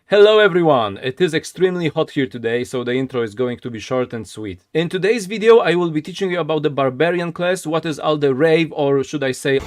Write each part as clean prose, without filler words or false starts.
Hello everyone! It is extremely hot here today, so the intro is going to be short and sweet. In today's video, I will be teaching you about the Barbarian class, what is all the rave, or should I say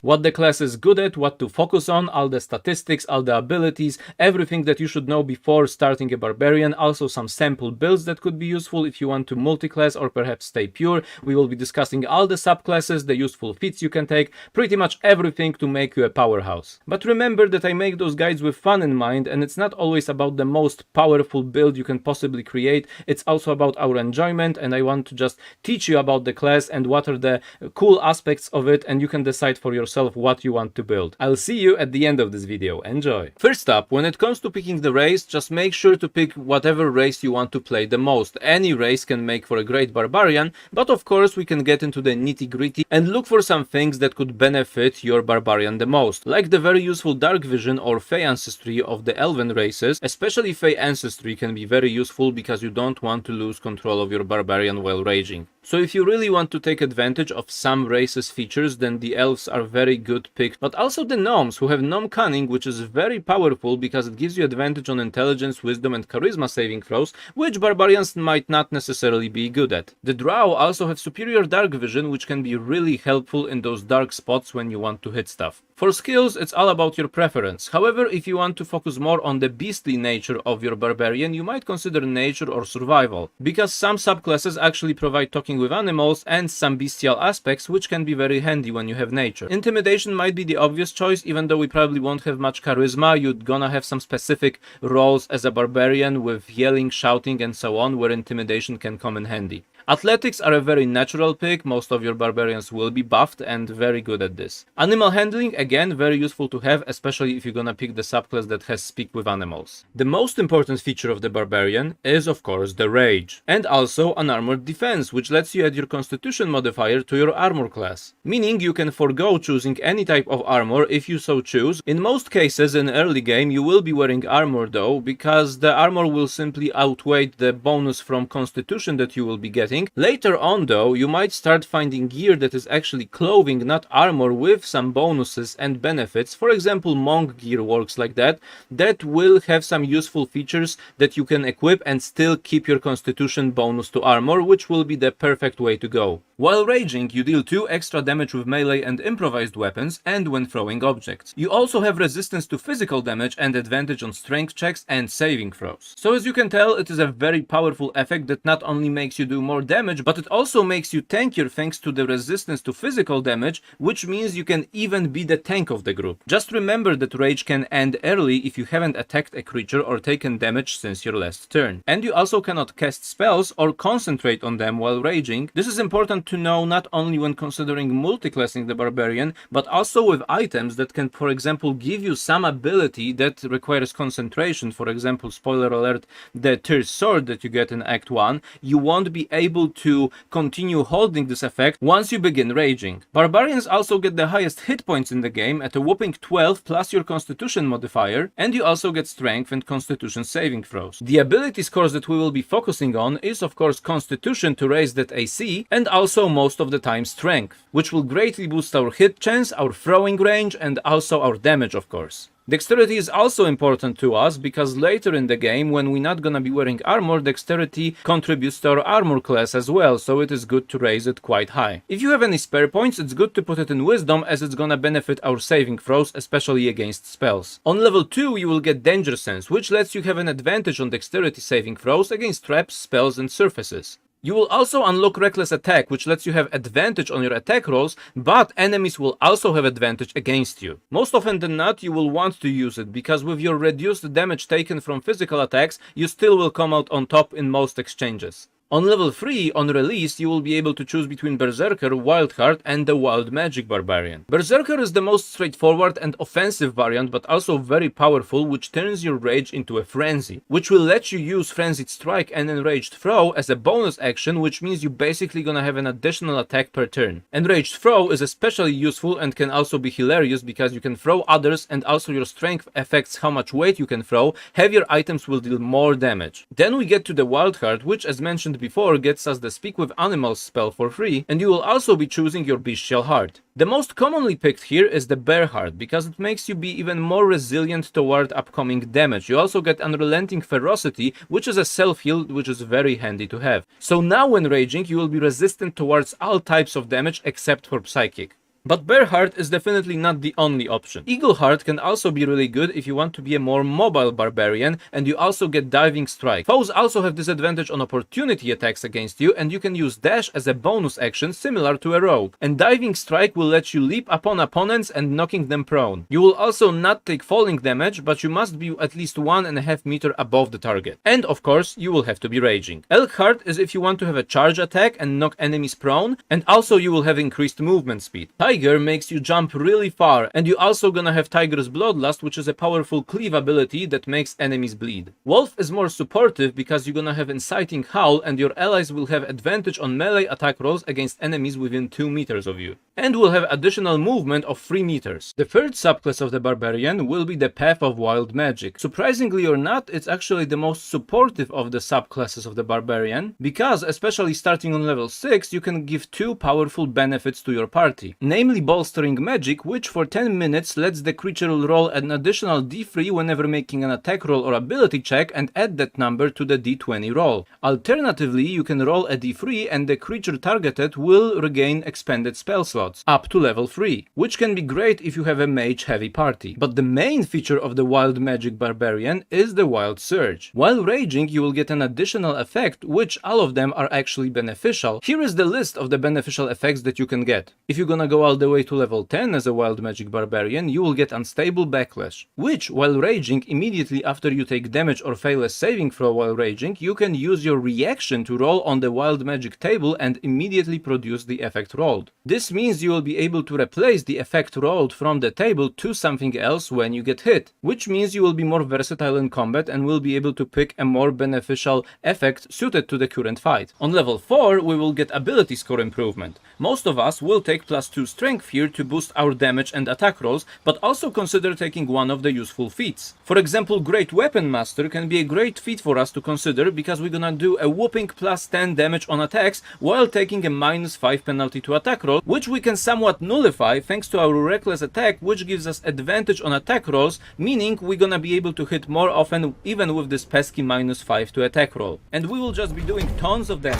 what the class is good at, what to focus on, all the statistics, all the abilities, everything that you should know before starting a Barbarian, also some sample builds that could be useful if you want to multi-class or perhaps stay pure. We will be discussing all the subclasses, the useful feats you can take, pretty much everything to make you a powerhouse. But remember that I make those guides with fun in mind, and it's not always about the most powerful build you can possibly create, it's also about our enjoyment, and I want to just teach you about the class and what are the cool aspects of it, and you can decide for yourself what you want to build. I'll see you at the end of this video. Enjoy! First up, when it comes to picking the race, just make sure to pick whatever race you want to play the most. Any race can make for a great Barbarian, but of course we can get into the nitty-gritty and look for some things that could benefit your Barbarian the most, like the very useful Dark Vision or Fey Ancestry of the Elven races. Especially Fey Ancestry can be very useful because you don't want to lose control of your Barbarian while raging. So if you really want to take advantage of some races' features, then the elves are very good pick, but also the gnomes, who have gnome cunning, which is very powerful because it gives you advantage on intelligence, wisdom and charisma saving throws, which barbarians might not necessarily be good at. The drow also have superior dark vision, which can be really helpful in those dark spots when you want to hit stuff. For skills, it's all about your preference. However, if you want to focus more on the beastly nature of your barbarian, you might consider nature or survival, because some subclasses actually provide talking with animals and some bestial aspects, which can be very handy when you have nature. Intimidation might be the obvious choice, even though we probably won't have much charisma. You're gonna have some specific roles as a barbarian with yelling, shouting and so on, where intimidation can come in handy. Athletics are a very natural pick, most of your barbarians will be buffed and very good at this. Animal handling, again, very useful to have, especially if you're gonna pick the subclass that has speak with animals. The most important feature of the barbarian is of course the rage, and also an armored defense, which lets you add your constitution modifier to your armor class, meaning you can forego choosing any type of armor if you so choose. In most cases in early game you will be wearing armor though, because the armor will simply outweigh the bonus from constitution that you will be getting. Later on though, you might start finding gear that is actually clothing, not armor, with some bonuses and benefits. For example, monk gear works like that. That will have some useful features that you can equip and still keep your constitution bonus to armor, which will be the perfect way to go. While raging, you deal 2 extra damage with melee and improvised weapons, and when throwing objects. You also have resistance to physical damage and advantage on strength checks and saving throws. So as you can tell, it is a very powerful effect that not only makes you do more damage, but it also makes you tankier thanks to the resistance to physical damage, which means you can even be the tank of the group. Just remember that rage can end early if you haven't attacked a creature or taken damage since your last turn. And you also cannot cast spells or concentrate on them while raging. This is important to know not only when considering multiclassing the barbarian, but also with items that can, for example, give you some ability that requires concentration. For example, spoiler alert, the Tear's Sword that you get in Act 1, you won't be able to continue holding this effect once you begin raging. Barbarians also get the highest hit points in the game at a whopping 12 plus your constitution modifier, and you also get strength and constitution saving throws. The ability scores that we will be focusing on is of course constitution to raise that AC, and also most of the time strength, which will greatly boost our hit chance, our throwing range, and also our damage of course. Dexterity is also important to us because later in the game, when we're not gonna be wearing armor, dexterity contributes to our armor class as well, so it is good to raise it quite high. If you have any spare points, it's good to put it in wisdom, as it's gonna benefit our saving throws, especially against spells. On level 2 you will get danger sense, which lets you have an advantage on dexterity saving throws against traps, spells and surfaces. You will also unlock Reckless Attack, which lets you have advantage on your attack rolls, but enemies will also have advantage against you. Most often than not, you will want to use it, because with your reduced damage taken from physical attacks, you still will come out on top in most exchanges. On level 3, on release, you will be able to choose between Berserker, Wildheart and the Wild Magic Barbarian. Berserker is the most straightforward and offensive variant, but also very powerful, which turns your rage into a frenzy, which will let you use Frenzied Strike and Enraged Throw as a bonus action, which means you're basically gonna have an additional attack per turn. Enraged Throw is especially useful and can also be hilarious because you can throw others, and also your strength affects how much weight you can throw. Heavier items will deal more damage. Then we get to the Wildheart, which, as mentioned before gets us the Speak with Animals spell for free, and you will also be choosing your Bestial Heart. The most commonly picked here is the Bear Heart, because it makes you be even more resilient toward upcoming damage. You also get Unrelenting Ferocity, which is a self-heal, which is very handy to have. So now when raging, you will be resistant towards all types of damage except for Psychic. But Bear Heart is definitely not the only option. Eagle Heart can also be really good if you want to be a more mobile barbarian, and you also get Diving Strike. Foes also have disadvantage on opportunity attacks against you, and you can use Dash as a bonus action similar to a rogue. And Diving Strike will let you leap upon opponents and knocking them prone. You will also not take falling damage, but you must be at least 1.5 meters above the target. And of course, you will have to be raging. Elk Heart is if you want to have a charge attack and knock enemies prone, and also you will have increased movement speed. Tiger makes you jump really far, and you also gonna have Tiger's Bloodlust, which is a powerful cleave ability that makes enemies bleed. Wolf is more supportive because you're gonna have Inciting Howl, and your allies will have advantage on melee attack rolls against enemies within 2 meters of you, and will have additional movement of 3 meters. The third subclass of the Barbarian will be the Path of Wild Magic. Surprisingly or not, it's actually the most supportive of the subclasses of the Barbarian, because especially starting on level 6, you can give 2 powerful benefits to your party, namely Bolstering Magic, which for 10 minutes lets the creature roll an additional d3 whenever making an attack roll or ability check, and add that number to the d20 roll. Alternatively, you can roll a d3 and the creature targeted will regain expanded spell slots up to level 3, which can be great if you have a mage heavy party. But the main feature of the Wild Magic Barbarian is the Wild Surge. While raging, you will get an additional effect, which all of them are actually beneficial. Here is the list of the beneficial effects that you can get. If you're gonna go all the way to level 10 as a Wild Magic Barbarian, you will get Unstable Backlash, which, while raging, immediately after you take damage or fail a saving throw while raging, you can use your reaction to roll on the Wild Magic table and immediately produce the effect rolled. This means you will be able to replace the effect rolled from the table to something else when you get hit, which means you will be more versatile in combat and will be able to pick a more beneficial effect suited to the current fight. On level 4, we will get ability score improvement. Most of us will take +2 strength here to boost our damage and attack rolls, but also consider taking one of the useful feats. For example, Great Weapon Master can be a great feat for us to consider, because we're gonna do a whopping +10 damage on attacks while taking a -5 penalty to attack roll, which we can somewhat nullify thanks to our Reckless Attack, which gives us advantage on attack rolls, meaning we're gonna be able to hit more often even with this pesky -5 to attack roll. And we will just be doing tons of damage.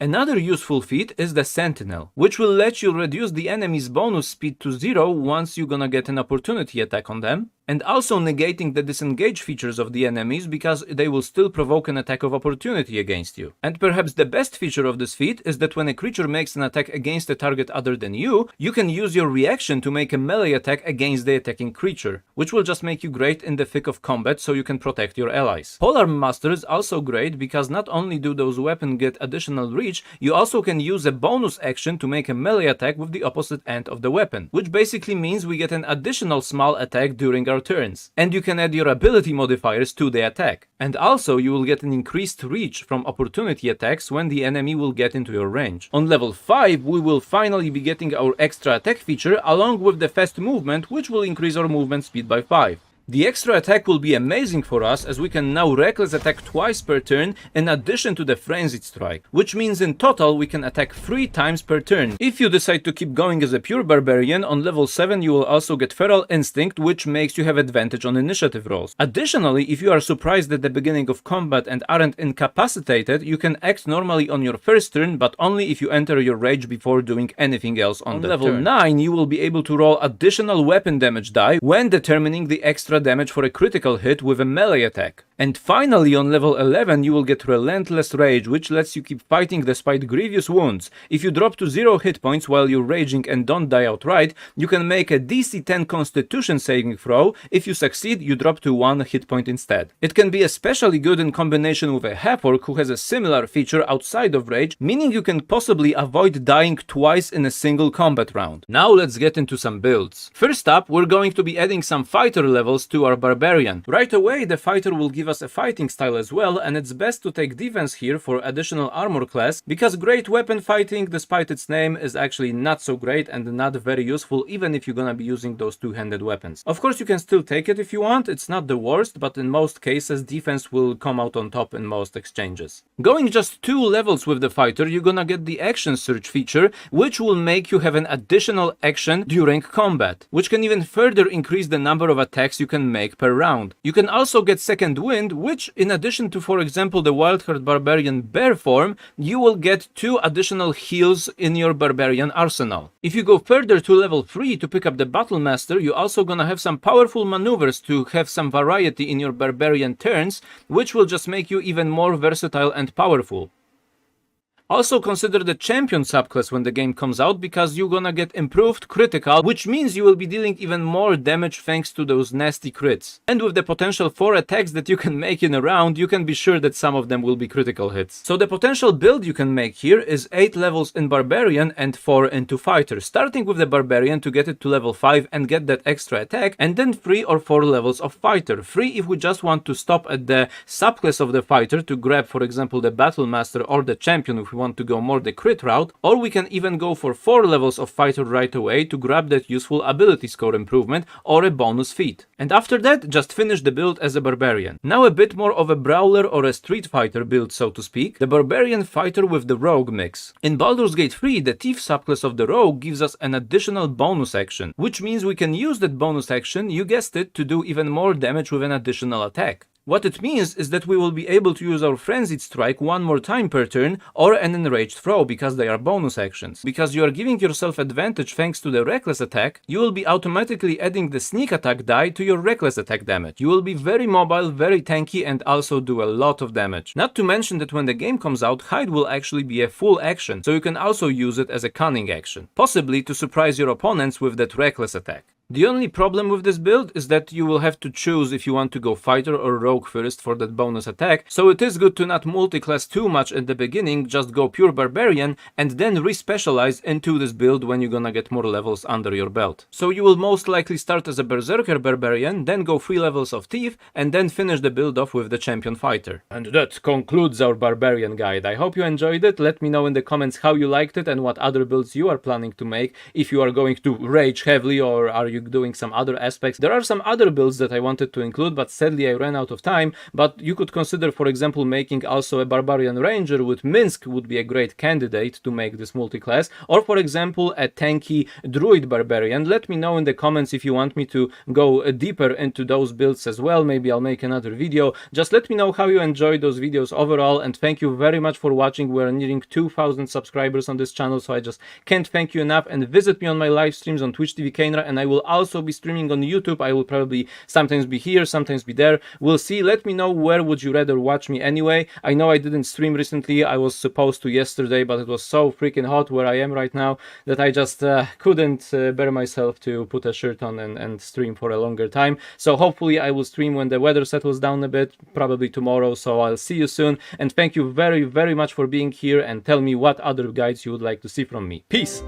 Another useful feat is the Sentinel, which will let you reduce the enemy's bonus speed to 0 once you're gonna get an opportunity attack on them, and also negating the disengage features of the enemies because they will still provoke an attack of opportunity against you. And perhaps the best feature of this feat is that when a creature makes an attack against a target other than you, you can use your reaction to make a melee attack against the attacking creature, which will just make you great in the thick of combat so you can protect your allies. Polearm Master is also great because not only do those weapons get additional reach, you also can use a bonus action to make a melee attack with the opposite end of the weapon, which basically means we get an additional small attack during our turns, and you can add your ability modifiers to the attack. And also you will get an increased reach from opportunity attacks when the enemy will get into your range. On level 5 we will finally be getting our extra attack feature along with the fast movement, which will increase our movement speed by 5. The extra attack will be amazing for us, as we can now reckless attack twice per turn in addition to the frenzied strike, which means in total we can attack 3 times per turn. If you decide to keep going as a pure barbarian, on level 7 you will also get Feral Instinct, which makes you have advantage on initiative rolls. Additionally, if you are surprised at the beginning of combat and aren't incapacitated, you can act normally on your first turn, but only if you enter your rage before doing anything else on that level turn. 9 you will be able to roll additional weapon damage die when determining the extra damage for a critical hit with a melee attack. And finally, on level 11 you will get Relentless Rage, which lets you keep fighting despite grievous wounds. If you drop to 0 hit points while you're raging and don't die outright, you can make a DC 10 Constitution saving throw. If you succeed, you drop to 1 hit point instead. It can be especially good in combination with a Half-Orc who has a similar feature outside of rage, meaning you can possibly avoid dying twice in a single combat round. Now let's get into some builds. First up, we're going to be adding some fighter levels to our Barbarian. Right away, the fighter will give give us a fighting style as well, and it's best to take defense here for additional armor class, because great weapon fighting, despite its name, is actually not so great and not very useful even if you're gonna be using those two-handed weapons. Of course, you can still take it if you want, it's not the worst, but in most cases defense will come out on top in most exchanges. Going just 2 levels with the fighter, you're gonna get the action surge feature, which will make you have an additional action during combat, which can even further increase the number of attacks you can make per round. You can also get second wind, which in addition to, for example, the Wildcard Barbarian bear form, you will get 2 additional heals in your Barbarian arsenal. If you go further to level 3 to pick up the Battle Master, you're also gonna have some powerful maneuvers to have some variety in your Barbarian turns, which will just make you even more versatile and powerful. Also consider the champion subclass when the game comes out, because you're gonna get improved critical, which means you will be dealing even more damage thanks to those nasty crits. And with the potential 4 attacks that you can make in a round, you can be sure that some of them will be critical hits. So the potential build you can make here is 8 levels in Barbarian and 4 into Fighter, starting with the Barbarian to get it to level 5 and get that extra attack, and then 3 or 4 levels of Fighter. 3 if we just want to stop at the subclass of the Fighter to grab, for example, the Battle Master or the Champion if we want to go more the crit route, or we can even go for 4 levels of fighter right away to grab that useful ability score improvement or a bonus feat. And after that, just finish the build as a Barbarian. Now a bit more of a brawler or a street fighter build, so to speak, the Barbarian fighter with the rogue mix. In Baldur's Gate 3, the thief subclass of the rogue gives us an additional bonus action, which means we can use that bonus action, you guessed it, to do even more damage with an additional attack. What it means is that we will be able to use our Frenzied Strike 1 more time per turn, or an Enraged Throw, because they are bonus actions. Because you are giving yourself advantage thanks to the Reckless attack, you will be automatically adding the Sneak attack die to your Reckless attack damage. You will be very mobile, very tanky, and also do a lot of damage. Not to mention that when the game comes out, Hide will actually be a full action, so you can also use it as a cunning action, possibly to surprise your opponents with that Reckless attack. The only problem with this build is that you will have to choose if you want to go fighter or rogue first for that bonus attack, so it is good to not multi-class too much at the beginning, just go pure Barbarian and then re-specialize into this build when you're gonna get more levels under your belt. So you will most likely start as a Berserker Barbarian, then go 3 levels of Thief, and then finish the build off with the Champion Fighter. And that concludes our Barbarian guide. I hope you enjoyed it. Let me know in the comments how you liked it and what other builds you are planning to make, if you are going to rage heavily or are you doing some other aspects. There are some other builds that I wanted to include, but sadly I ran out of time. But you could consider, for example, making also a Barbarian Ranger with Minsk would be a great candidate to make this multi-class, or for example a tanky Druid Barbarian. Let me know in the comments if you want me to go deeper into those builds as well. Maybe I'll make another video. Just let me know how you enjoyed those videos overall, and thank you very much for watching. We're nearing 2,000 subscribers on this channel, so I just can't thank you enough. And visit me on my live streams on Twitch TV Kenra, and I will also be streaming on YouTube. I will probably sometimes be here, sometimes be there. We'll see. Let me know where would you rather watch me anyway. I know I didn't stream recently. I was supposed to yesterday, but it was so freaking hot where I am right now that I just couldn't bear myself to put a shirt on and stream for a longer time. So hopefully I will stream when the weather settles down a bit, probably tomorrow. So I'll see you soon, and thank you very, very much for being here, and tell me what other guides you would like to see from me. Peace!